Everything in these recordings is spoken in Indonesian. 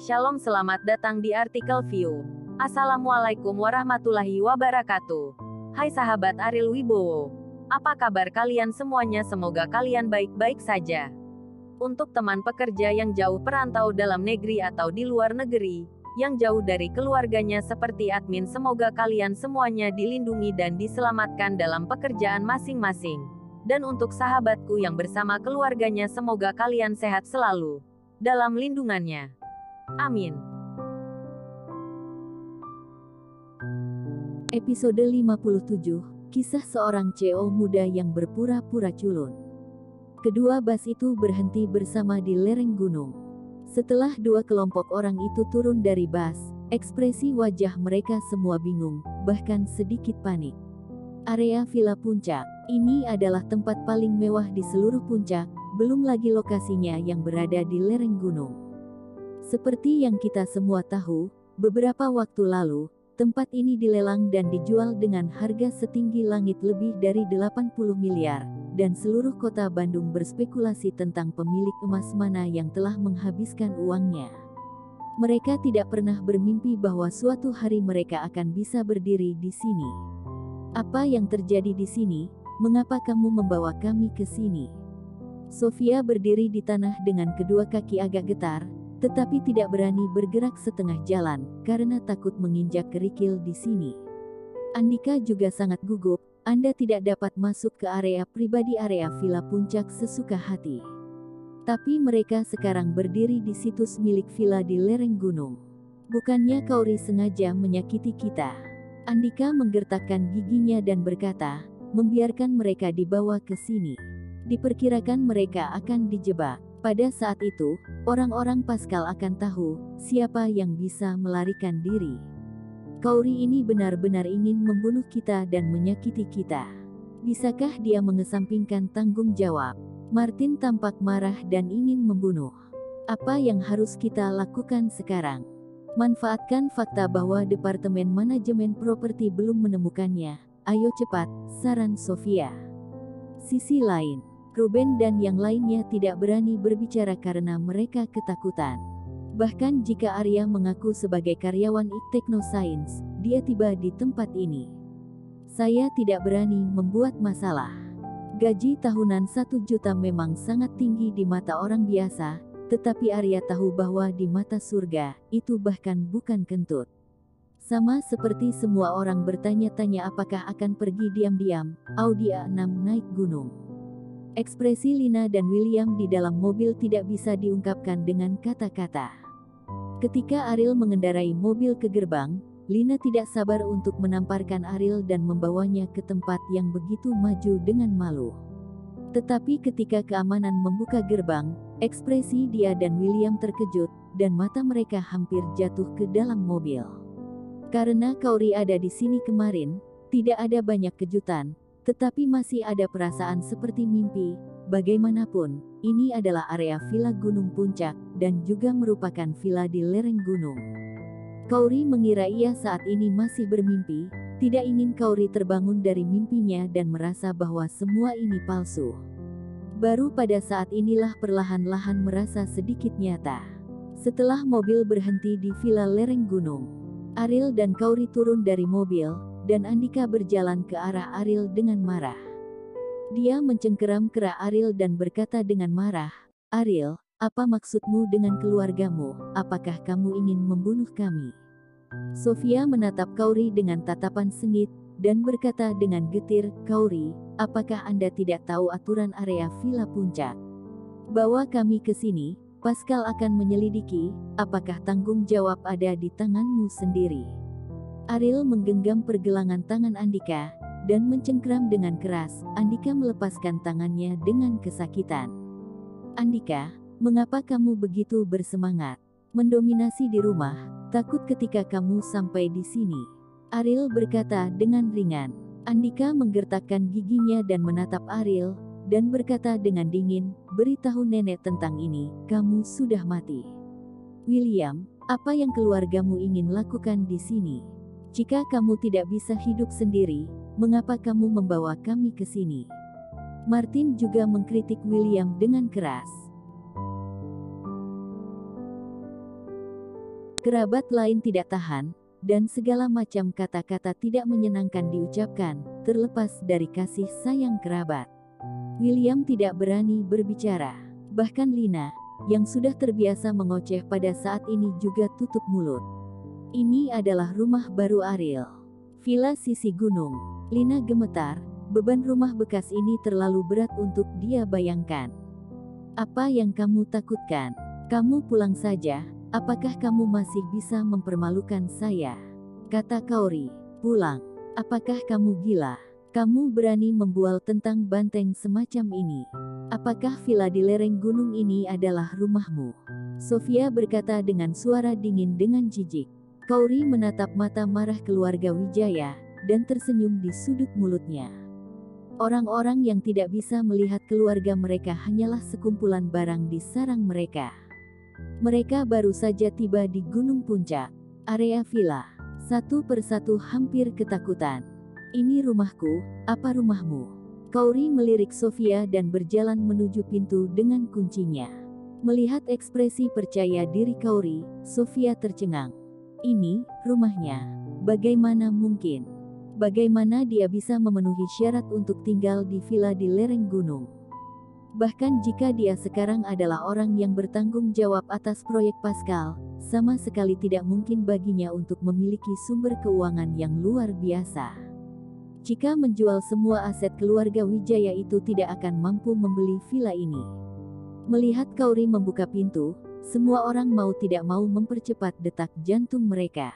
Shalom, selamat datang di artikel View. Assalamualaikum warahmatullahi wabarakatuh. Hai sahabat Ariel Wibowo. Apa kabar kalian semuanya? Semoga kalian baik-baik saja. Untuk teman pekerja yang jauh perantau dalam negeri atau di luar negeri, yang jauh dari keluarganya seperti admin, semoga kalian semuanya dilindungi dan diselamatkan dalam pekerjaan masing-masing. Dan untuk sahabatku yang bersama keluarganya, semoga kalian sehat selalu dalam lindungannya. Amin. Episode 57, Kisah seorang CEO muda yang berpura-pura culun. Kedua bas itu berhenti bersama di lereng gunung. Setelah dua kelompok orang itu turun dari bas, ekspresi wajah mereka semua bingung, bahkan sedikit panik. Area Villa Puncak, ini adalah tempat paling mewah di seluruh puncak, belum lagi lokasinya yang berada di lereng gunung. Seperti yang kita semua tahu, beberapa waktu lalu, tempat ini dilelang dan dijual dengan harga setinggi langit lebih dari 80 miliar, dan seluruh kota Bandung berspekulasi tentang pemilik emas mana yang telah menghabiskan uangnya. Mereka tidak pernah bermimpi bahwa suatu hari mereka akan bisa berdiri di sini. Apa yang terjadi di sini? Mengapa kamu membawa kami ke sini? Sofia berdiri di tanah dengan kedua kaki agak getar, tetapi tidak berani bergerak setengah jalan, karena takut menginjak kerikil di sini. Andika juga sangat gugup. Anda tidak dapat masuk ke area pribadi area Villa Puncak sesuka hati. Tapi mereka sekarang berdiri di situs milik villa di lereng gunung. Bukannya Kauri sengaja menyakiti kita? Andika menggertakkan giginya dan berkata, membiarkan mereka dibawa ke sini. Diperkirakan mereka akan dijebak. Pada saat itu, orang-orang Pascal akan tahu siapa yang bisa melarikan diri. Kauri ini benar-benar ingin membunuh kita dan menyakiti kita. Bisakah dia mengesampingkan tanggung jawab? Martin tampak marah dan ingin membunuh. Apa yang harus kita lakukan sekarang? Manfaatkan fakta bahwa Departemen Manajemen Properti belum menemukannya. Ayo cepat, saran Sofia. Sisi lain, Ruben dan yang lainnya tidak berani berbicara karena mereka ketakutan. Bahkan jika Arya mengaku sebagai karyawan Technoscience, dia tiba di tempat ini. Saya tidak berani membuat masalah. Gaji tahunan 1 juta memang sangat tinggi di mata orang biasa, tetapi Arya tahu bahwa di mata surga, itu bahkan bukan kentut. Sama seperti semua orang bertanya-tanya apakah akan pergi diam-diam, Audi A6 naik gunung. Ekspresi Lina dan William di dalam mobil tidak bisa diungkapkan dengan kata-kata. Ketika Ariel mengendarai mobil ke gerbang, Lina tidak sabar untuk menamparkan Ariel dan membawanya ke tempat yang begitu maju dengan malu. Tetapi ketika keamanan membuka gerbang, ekspresi dia dan William terkejut, dan mata mereka hampir jatuh ke dalam mobil. Karena Kauri ada di sini kemarin, tidak ada banyak kejutan, tetapi masih ada perasaan seperti mimpi. Bagaimanapun, ini adalah area villa Gunung Puncak, dan juga merupakan villa di lereng gunung. Kauri mengira ia saat ini masih bermimpi, tidak ingin Kauri terbangun dari mimpinya dan merasa bahwa semua ini palsu. Baru pada saat inilah perlahan-lahan merasa sedikit nyata. Setelah mobil berhenti di villa lereng gunung, Ariel dan Kauri turun dari mobil, dan Andika berjalan ke arah Ariel dengan marah. Dia mencengkeram kera Ariel dan berkata dengan marah, "Ariel, apa maksudmu dengan keluargamu? Apakah kamu ingin membunuh kami?" Sofia menatap Kauri dengan tatapan sengit, dan berkata dengan getir, "Kauri, apakah Anda tidak tahu aturan area Villa Puncak? Bawa kami ke sini, Pascal akan menyelidiki, apakah tanggung jawab ada di tanganmu sendiri." Ariel menggenggam pergelangan tangan Andika, dan mencengkeram dengan keras. Andika melepaskan tangannya dengan kesakitan. "Andika, mengapa kamu begitu bersemangat? Mendominasi di rumah, takut ketika kamu sampai di sini?" Ariel berkata dengan ringan. Andika menggertakkan giginya dan menatap Ariel, dan berkata dengan dingin, "Beritahu nenek tentang ini, kamu sudah mati." "William, apa yang keluargamu ingin lakukan di sini? Jika kamu tidak bisa hidup sendiri, mengapa kamu membawa kami ke sini?" Martin juga mengkritik William dengan keras. Kerabat lain tidak tahan, dan segala macam kata-kata tidak menyenangkan diucapkan, terlepas dari kasih sayang kerabat. William tidak berani berbicara. Bahkan Lina, yang sudah terbiasa mengoceh pada saat ini juga tutup mulut. Ini adalah rumah baru Ariel. Villa sisi gunung. Lina gemetar, beban rumah bekas ini terlalu berat untuk dia bayangkan. Apa yang kamu takutkan? Kamu pulang saja, apakah kamu masih bisa mempermalukan saya? Kata Kaori. Pulang. Apakah kamu gila? Kamu berani membual tentang banteng semacam ini? Apakah villa di lereng gunung ini adalah rumahmu? Sofia berkata dengan suara dingin dengan jijik. Kaori menatap mata marah keluarga Wijaya, dan tersenyum di sudut mulutnya. Orang-orang yang tidak bisa melihat keluarga mereka hanyalah sekumpulan barang di sarang mereka. Mereka baru saja tiba di Gunung Puncak, area villa. Satu persatu hampir ketakutan. Ini rumahku, apa rumahmu? Kaori melirik Sofia dan berjalan menuju pintu dengan kuncinya. Melihat ekspresi percaya diri Kaori, Sofia tercengang. Ini, rumahnya. Bagaimana mungkin? Bagaimana dia bisa memenuhi syarat untuk tinggal di villa di lereng gunung? Bahkan jika dia sekarang adalah orang yang bertanggung jawab atas proyek Pascal, sama sekali tidak mungkin baginya untuk memiliki sumber keuangan yang luar biasa. Jika menjual semua aset keluarga Wijaya itu tidak akan mampu membeli villa ini. Melihat Kaori membuka pintu, semua orang mau tidak mau mempercepat detak jantung mereka.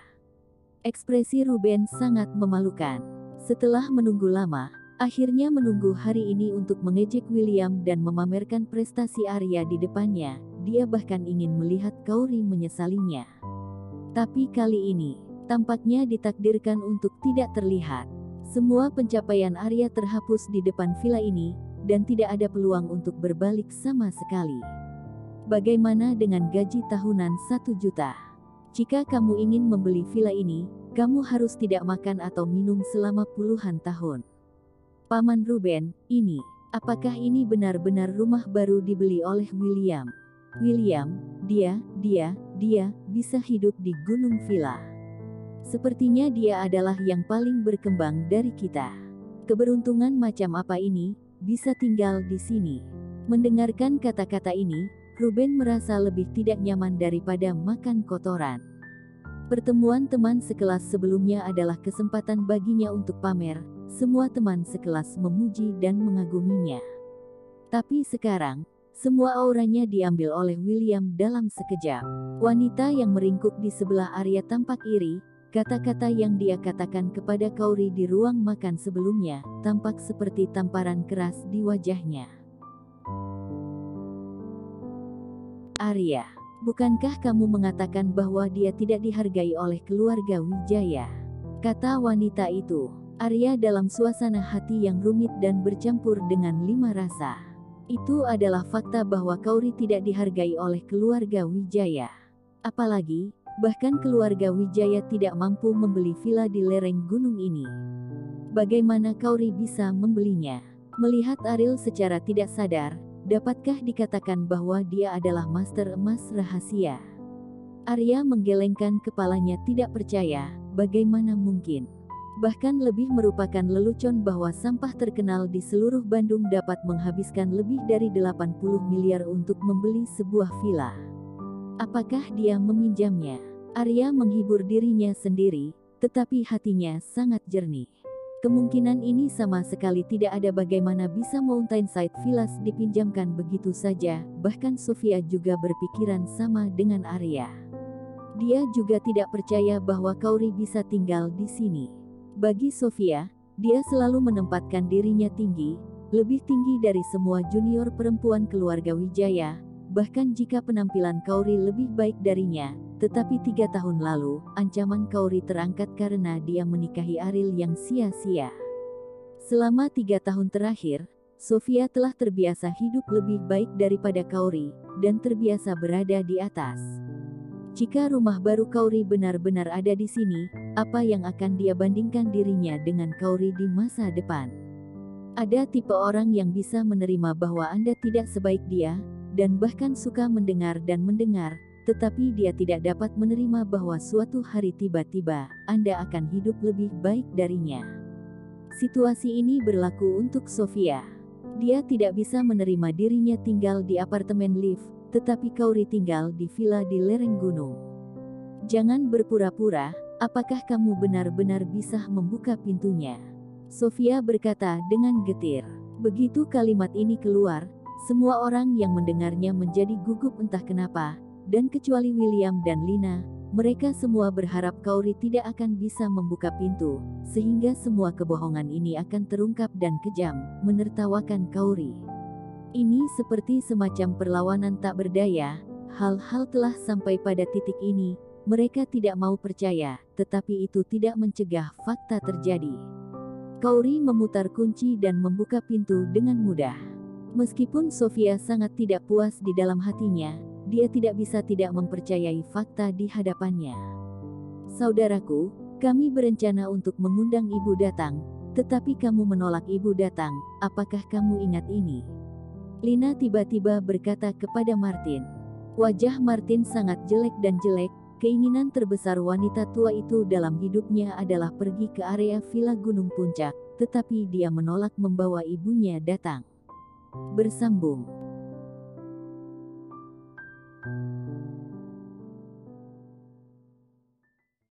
Ekspresi Ruben sangat memalukan. Setelah menunggu lama, akhirnya menunggu hari ini untuk mengejek William dan memamerkan prestasi Arya di depannya, dia bahkan ingin melihat Kaori menyesalinya. Tapi kali ini, tampaknya ditakdirkan untuk tidak terlihat. Semua pencapaian Arya terhapus di depan villa ini, dan tidak ada peluang untuk berbalik sama sekali. Bagaimana dengan gaji tahunan 1 juta? Jika kamu ingin membeli villa ini, kamu harus tidak makan atau minum selama puluhan tahun. Paman Ruben, apakah ini benar-benar rumah baru dibeli oleh William? William, dia bisa hidup di Gunung Villa. Sepertinya dia adalah yang paling berkembang dari kita. Keberuntungan macam apa ini, bisa tinggal di sini? Mendengarkan kata-kata ini, Ruben merasa lebih tidak nyaman daripada makan kotoran. Pertemuan teman sekelas sebelumnya adalah kesempatan baginya untuk pamer, semua teman sekelas memuji dan mengaguminya. Tapi sekarang, semua auranya diambil oleh William dalam sekejap. Wanita yang meringkuk di sebelah Arya tampak iri. Kata-kata yang dia katakan kepada Kaori di ruang makan sebelumnya, tampak seperti tamparan keras di wajahnya. Arya, bukankah kamu mengatakan bahwa dia tidak dihargai oleh keluarga Wijaya? Kata wanita itu. Arya dalam suasana hati yang rumit dan bercampur dengan 5 rasa. Itu adalah fakta bahwa Kaori tidak dihargai oleh keluarga Wijaya. Apalagi, bahkan keluarga Wijaya tidak mampu membeli villa di lereng gunung ini. Bagaimana Kaori bisa membelinya? Melihat Ariel secara tidak sadar, dapatkah dikatakan bahwa dia adalah master emas rahasia? Arya menggelengkan kepalanya tidak percaya, bagaimana mungkin? Bahkan lebih merupakan lelucon bahwa sampah terkenal di seluruh Bandung dapat menghabiskan lebih dari 80 miliar untuk membeli sebuah villa. Apakah dia meminjamnya? Arya menghibur dirinya sendiri, tetapi hatinya sangat jernih. Kemungkinan ini sama sekali tidak ada. Bagaimana bisa Mountainside Villas dipinjamkan begitu saja, bahkan Sofia juga berpikiran sama dengan Arya. Dia juga tidak percaya bahwa Kaori bisa tinggal di sini. Bagi Sofia, dia selalu menempatkan dirinya tinggi, lebih tinggi dari semua junior perempuan keluarga Wijaya. Bahkan jika penampilan Kaori lebih baik darinya, tetapi 3 tahun lalu, ancaman Kaori terangkat karena dia menikahi Ariel yang sia-sia. Selama 3 tahun terakhir, Sofia telah terbiasa hidup lebih baik daripada Kaori, dan terbiasa berada di atas. Jika rumah baru Kaori benar-benar ada di sini, apa yang akan dia bandingkan dirinya dengan Kaori di masa depan? Ada tipe orang yang bisa menerima bahwa Anda tidak sebaik dia, dan bahkan suka mendengar, tetapi dia tidak dapat menerima bahwa suatu hari tiba-tiba Anda akan hidup lebih baik darinya. Situasi ini berlaku untuk Sofia. Dia tidak bisa menerima dirinya tinggal di apartemen lift, tetapi Kauri tinggal di villa di lereng gunung. Jangan berpura-pura, apakah kamu benar-benar bisa membuka pintunya? Sofia berkata dengan getir. Begitu kalimat ini keluar, semua orang yang mendengarnya menjadi gugup entah kenapa, dan kecuali William dan Lina, mereka semua berharap Kauri tidak akan bisa membuka pintu, sehingga semua kebohongan ini akan terungkap dan kejam, menertawakan Kauri. Ini seperti semacam perlawanan tak berdaya, hal-hal telah sampai pada titik ini, mereka tidak mau percaya, tetapi itu tidak mencegah fakta terjadi. Kauri memutar kunci dan membuka pintu dengan mudah. Meskipun Sofia sangat tidak puas di dalam hatinya, dia tidak bisa tidak mempercayai fakta di hadapannya. Saudaraku, kami berencana untuk mengundang ibu datang, tetapi kamu menolak ibu datang, apakah kamu ingat ini? Lina tiba-tiba berkata kepada Martin. Wajah Martin sangat jelek dan jelek, keinginan terbesar wanita tua itu dalam hidupnya adalah pergi ke area villa Gunung Puncak, tetapi dia menolak membawa ibunya datang. Bersambung.